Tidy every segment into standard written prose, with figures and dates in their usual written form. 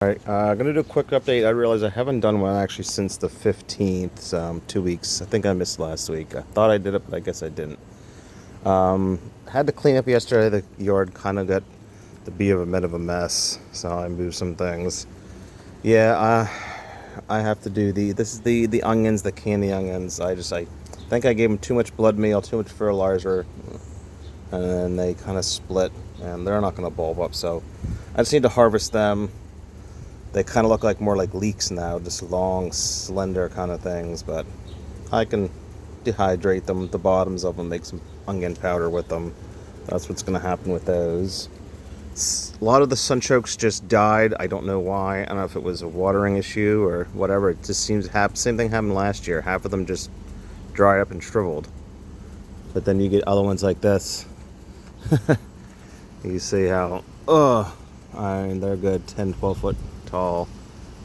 Alright, gonna do a quick update. I realize I haven't done one actually since the 15th, so 2 weeks. I think I missed last week. I thought I did it, but I guess I didn't. Had to clean up yesterday. The yard kind of got to be a bit of a mess, so I moved some things. Yeah, I have to do this is the onions, the candy onions. I think I gave them too much blood meal, too much fertilizer, and they kind of split, and they're not gonna bulb up. So I just need to harvest them. They kind of look like more like leeks now, just long, slender kind of things, but I can dehydrate them, the bottoms of them, make some onion powder with them. That's what's going to happen with those. A lot of the sunchokes just died. I don't know why. I don't know if it was a watering issue or whatever. It just seems to happen. Same thing happened last year. Half of them just dried up and shriveled. But then you get other ones like this. You see how, I mean, they're good 10, 12 foot tall.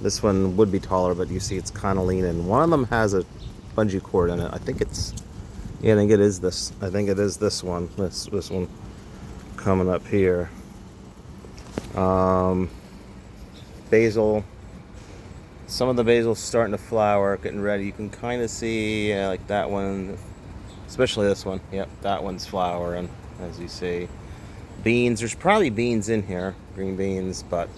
This one would be taller, but you see it's kind of leaning. One of them has a bungee cord in it. I think it's, yeah, I think it is this. I think it is this one. This one coming up here. Basil. Some of the basil's starting to flower, getting ready. You can kind of see, like that one, especially this one. Yep, that one's flowering, as you see. Beans. There's probably beans in here, green beans, but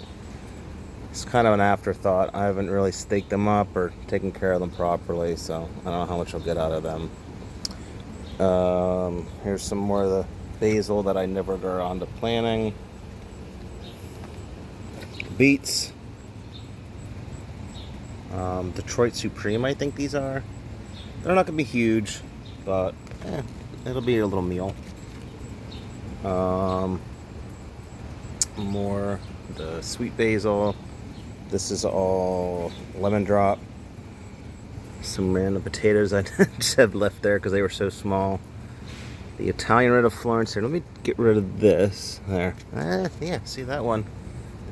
it's kind of an afterthought. I haven't really staked them up or taken care of them properly, so I don't know how much I'll get out of them. Here's some more of the basil that I never got on to planting. Beets. Detroit Supreme, I think these are. They're not going to be huge, but it'll be a little meal. More the sweet basil. This is all lemon drop. Some random potatoes I just had left there because they were so small. The Italian red of Florence here. Let me get rid of this. There. Yeah, see that one?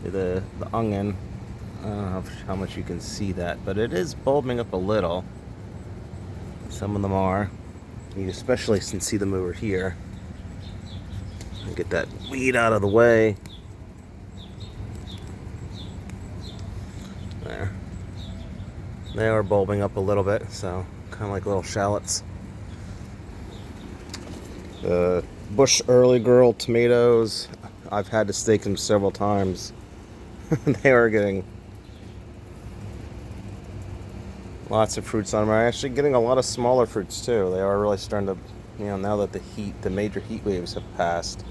The onion. I don't know how much you can see that, but it is bulbing up a little. Some of them are. You especially can see them over here. Get that weed out of the way. There. They are bulbing up a little bit, so kind of like little shallots. The Bush Early Girl tomatoes, I've had to stake them several times. They are getting lots of fruits on them. I'm actually getting a lot of smaller fruits too. They are really starting to, now that the major heat waves have passed,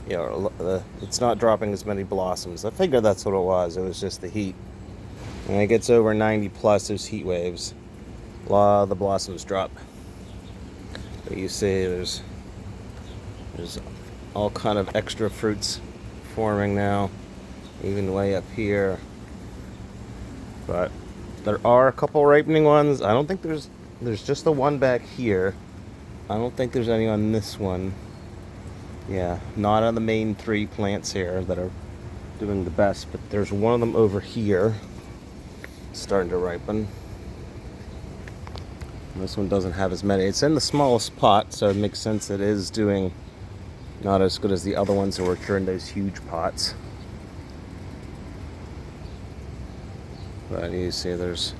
it's not dropping as many blossoms. I figured that's what it was. It was just the heat. When it gets over 90 plus, those heat waves, a lot of the blossoms drop. But you see, there's all kind of extra fruits forming now, even way up here. But there are a couple ripening ones. I don't think there's just the one back here. I don't think there's any on this one. Yeah, not on the main 3 plants here that are doing the best, but there's one of them over here starting to ripen. And this one doesn't have as many. It's in the smallest pot, so it makes sense it is doing not as good as the other ones that were in those huge pots. But you see there's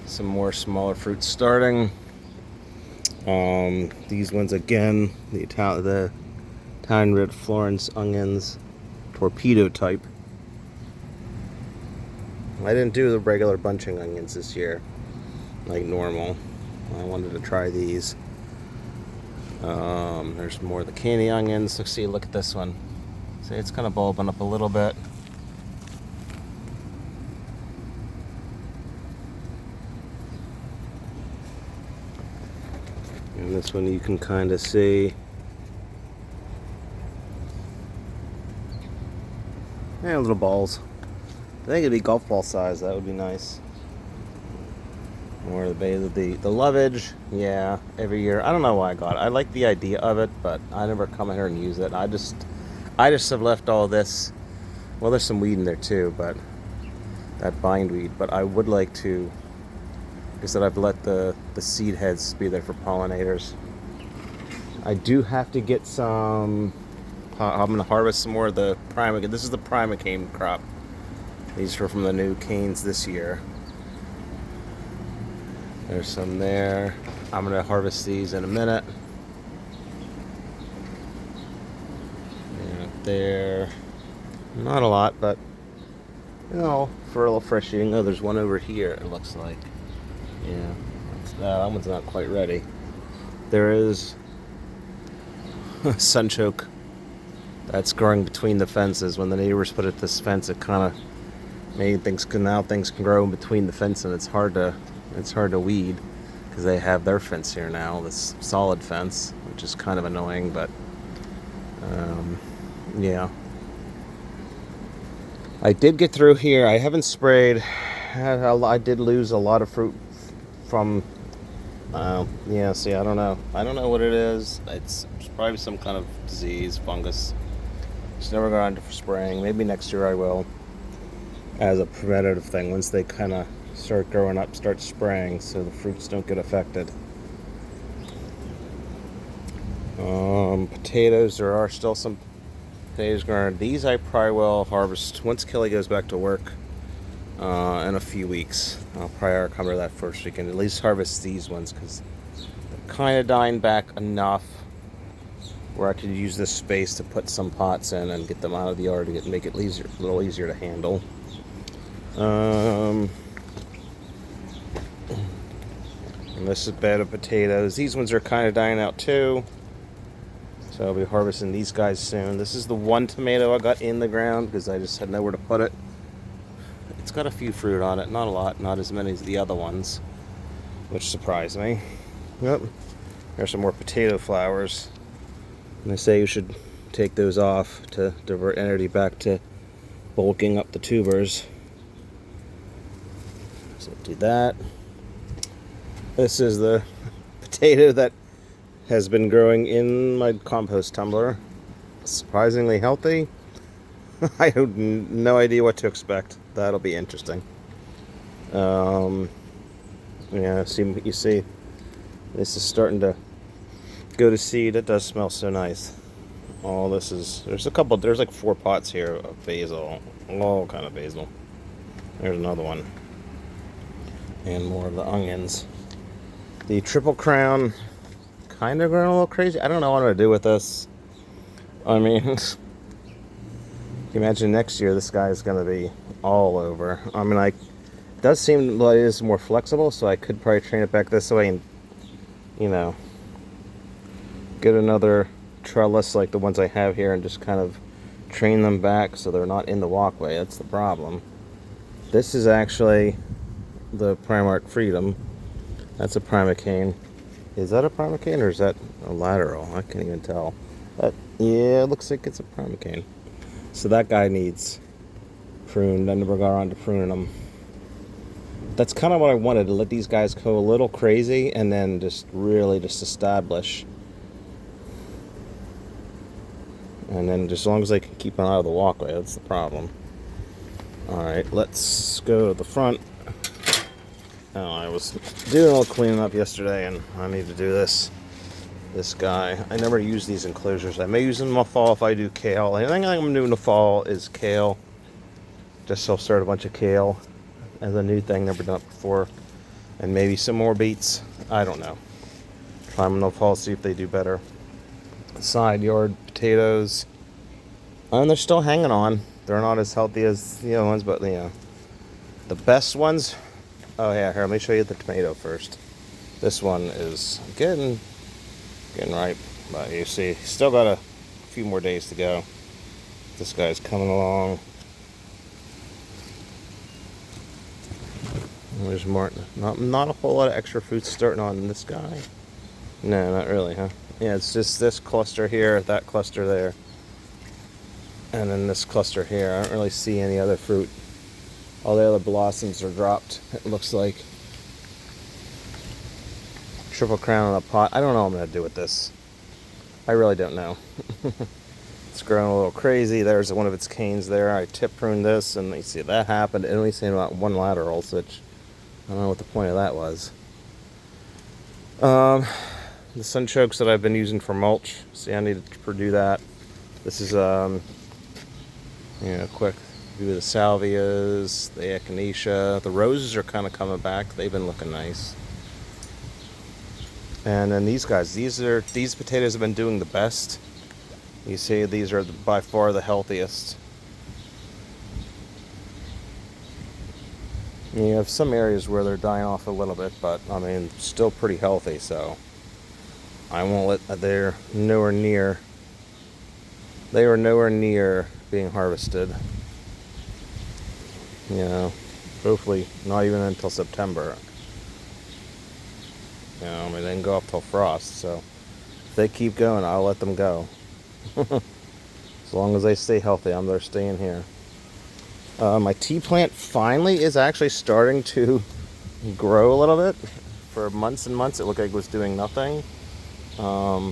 some more smaller fruits starting. These ones again, the Italian red Florence onions, torpedo type. I didn't do the regular bunching onions this year, like normal. I wanted to try these. There's more of the candy onions. Let's see, look at this one. See, it's kind of bulbing up a little bit. And this one you can kind of see. Yeah, little balls. I think it'd be golf ball size. That would be nice. Or the lovage, yeah, every year. I don't know why I got it. I like the idea of it, but I never come in here and use it. I just have left all this. Well, there's some weed in there too, but that bindweed. But I would like to. Like I said, I've let the seed heads be there for pollinators. I do have to get some. I'm gonna harvest some more of the primocane. This is the primocane crop. These were from the new canes this year. There's some there. I'm gonna harvest these in a minute. And up there, not a lot, but you know, for a little fresh eating. Oh, there's one over here. It looks like, yeah, that one's not quite ready. There is sunchoke that's growing between the fences. When the neighbors put it this fence, it kind of made things can grow in between the fence, and it's hard to weed because they have their fence here now, this solid fence, which is kind of annoying, but yeah. I did get through here. I haven't sprayed. I did lose a lot of fruit from yeah, see, I don't know what it is. It's probably some kind of disease, fungus. Just never got around to spraying. Maybe next year I will, as a preventative thing. Once they kind of start growing up, start spraying so the fruits don't get affected. Potatoes, there are still some potatoes growing. These I probably will harvest once Kelly goes back to work in a few weeks. I'll probably cover that first weekend. At least harvest these ones because they're kind of dying back enough where I could use this space to put some pots in and get them out of the yard to make it a little easier to handle. And this is a bed of potatoes. These ones are kind of dying out too. So I'll be harvesting these guys soon. This is the one tomato I got in the ground because I just had nowhere to put it. It's got a few fruit on it, not a lot, not as many as the other ones, which surprised me. Yep. There's some more potato flowers. And they say you should take those off to divert energy back to bulking up the tubers. So do that. This is the potato that has been growing in my compost tumbler. Surprisingly healthy. I have no idea what to expect. That'll be interesting. Yeah, you see, this is starting to go to seed. It does smell so nice. All this is, there's like 4 pots here of basil, all kind of basil. There's another one. And more of the onions. The Triple Crown, kind of growing a little crazy. I don't know what I'm going to do with this. I mean, can you imagine next year this guy is going to be all over. I mean, it does seem like it is more flexible, so I could probably train it back this way and, you know, get another trellis like the ones I have here and just kind of train them back so they're not in the walkway. That's the problem. This is actually the Primark Freedom. That's a primocane. Is that a primocane or is that a lateral? I can't even tell. But yeah, it looks like it's a primocane. So that guy needs pruned. I never got around to pruning them. That's kind of what I wanted, to let these guys go a little crazy and then just really just establish. And then just as long as they can keep them out of the walkway, that's the problem. Alright, let's go to the front. Oh, I was doing a little cleaning up yesterday and I need to do this guy. I never use these enclosures. I may use them in the fall if I do kale. The only thing I'm doing in the fall is kale. Just I'll start a bunch of kale as a new thing, never done it before. And maybe some more beets. I don't know. Try them in the fall, see if they do better. Side yard potatoes. And they're still hanging on. They're not as healthy as the other ones, but you know, the best ones. Oh yeah, here, let me show you the tomato first. This one is getting ripe, but you see, still got a few more days to go. This guy's coming along. There's more, not a whole lot of extra fruits starting on this guy. No, not really, huh? Yeah, it's just this cluster here, that cluster there, and then this cluster here. I don't really see any other fruit. All the other blossoms are dropped, it looks like. Triple Crown in a pot. I don't know what I'm going to do with this. I really don't know. It's growing a little crazy. There's one of its canes there. I tip pruned this, and you see that happened. It only seen about one lateral, which I don't know what the point of that was. The sunchokes that I've been using for mulch. See, I need to do that. This is, quick Do the salvias, the echinacea. The roses are kind of coming back. They've been looking nice. And then these guys, these potatoes have been doing the best. You see, these are by far the healthiest. You have some areas where they're dying off a little bit, but I mean, still pretty healthy. So I won't let. They're nowhere near. They are nowhere near being harvested. You know, hopefully not even until September. You know, I mean, they can go up till frost. So if they keep going, I'll let them go. As long as they stay healthy, they're staying here. My tea plant finally is actually starting to grow a little bit. For months and months, it looked like it was doing nothing. I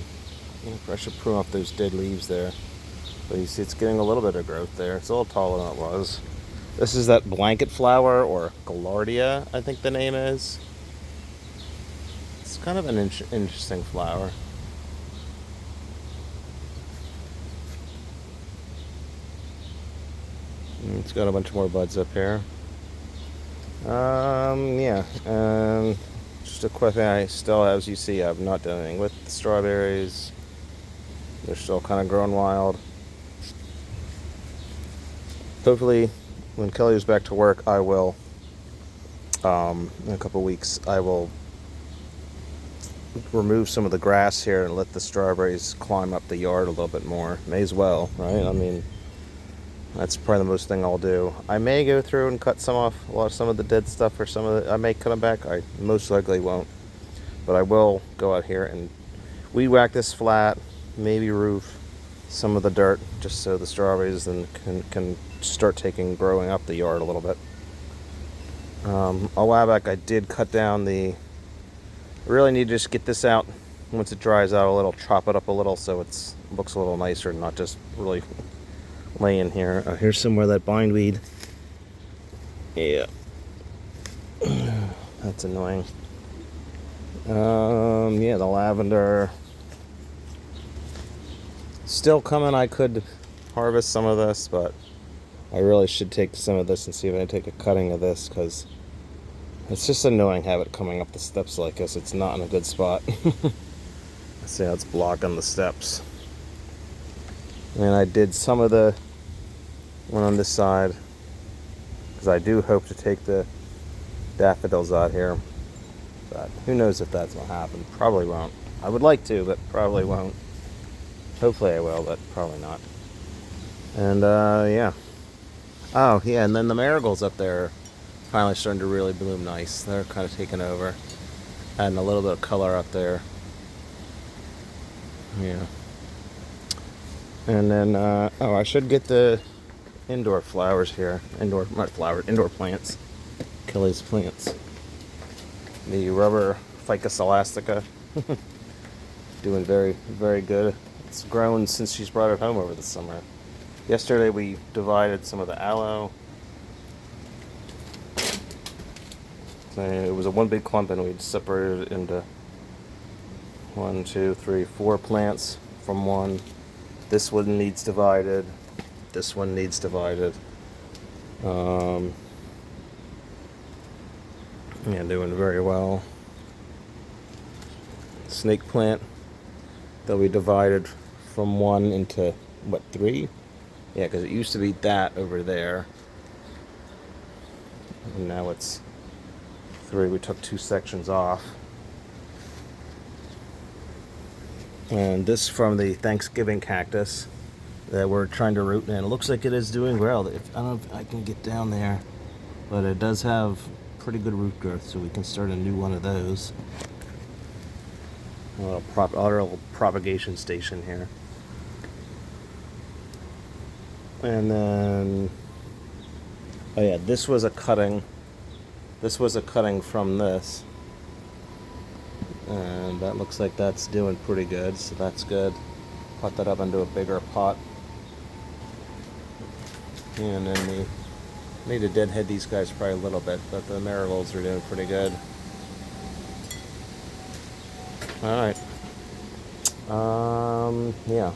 should prune off those dead leaves there. But you see, it's getting a little bit of growth there. It's a little taller than it was. This is that blanket flower, or Gaillardia, I think the name is. It's kind of an interesting flower. It's got a bunch more buds up here. Yeah. Just a quick thing, I still, as you see, I'm not doing anything with the strawberries. They're still kind of growing wild. Hopefully, when Kelly is back to work, I will, in a couple weeks, I will remove some of the grass here and let the strawberries climb up the yard a little bit more. May as well, right? I mean, that's probably the most thing I'll do. I may go through and cut some of the dead stuff, or some of the, I may cut them back. I most likely won't, but I will go out here and weed whack this flat, maybe roof some of the dirt, just so the strawberries then can start growing up the yard a little bit. A while back I did cut down I really need to just get this out once it dries out a little, chop it up a little so it looks a little nicer, not just really laying here. Here's somewhere that bindweed. Yeah. That's annoying. Yeah, the lavender. Still coming. I could harvest some of this, but I really should take some of this and see if I can take a cutting of this, because it's just annoying having it coming up the steps like this. It's not in a good spot. See how it's blocking the steps. And I did some of the one on this side, because I do hope to take the daffodils out here, but who knows if that's going to happen. Probably won't. I would like to, but probably won't. Hopefully I will, but probably not. And yeah. Oh yeah, and then the marigolds up there are finally starting to really bloom nice. They're kind of taking over, adding a little bit of color up there. Yeah. And then I should get the indoor flowers here. Indoor plants. Kelly's plants. The rubber Ficus elastica. Doing very, very good. It's grown since she's brought it home over the summer. Yesterday we divided some of the aloe. It was a one big clump, and we separated it into 1, 2, 3, 4 plants from one. This one needs divided. This one needs divided. Yeah, doing very well. Snake plant that we divided from 1 into, what, 3? Yeah, because it used to be that over there. And now it's 3. We took 2 sections off. And this from the Thanksgiving cactus that we're trying to root in. It looks like it is doing well. I don't know if I can get down there, but it does have pretty good root growth, so we can start a new one of those. A little propagation station here. And then, oh yeah, this was a cutting. This was a cutting from this. And that looks like that's doing pretty good, so that's good. Put that up into a bigger pot. And then we need to deadhead these guys probably a little bit, but the marigolds are doing pretty good. Alright. Yeah.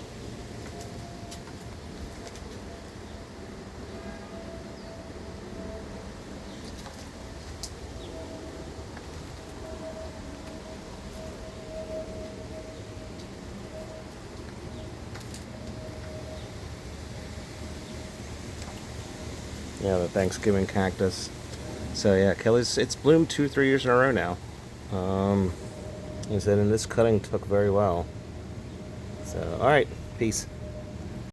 Yeah, the Thanksgiving cactus. So yeah, Kelly's it's bloomed 2, 3 years in a row now. Um, he said, and this cutting took very well. So all right, peace.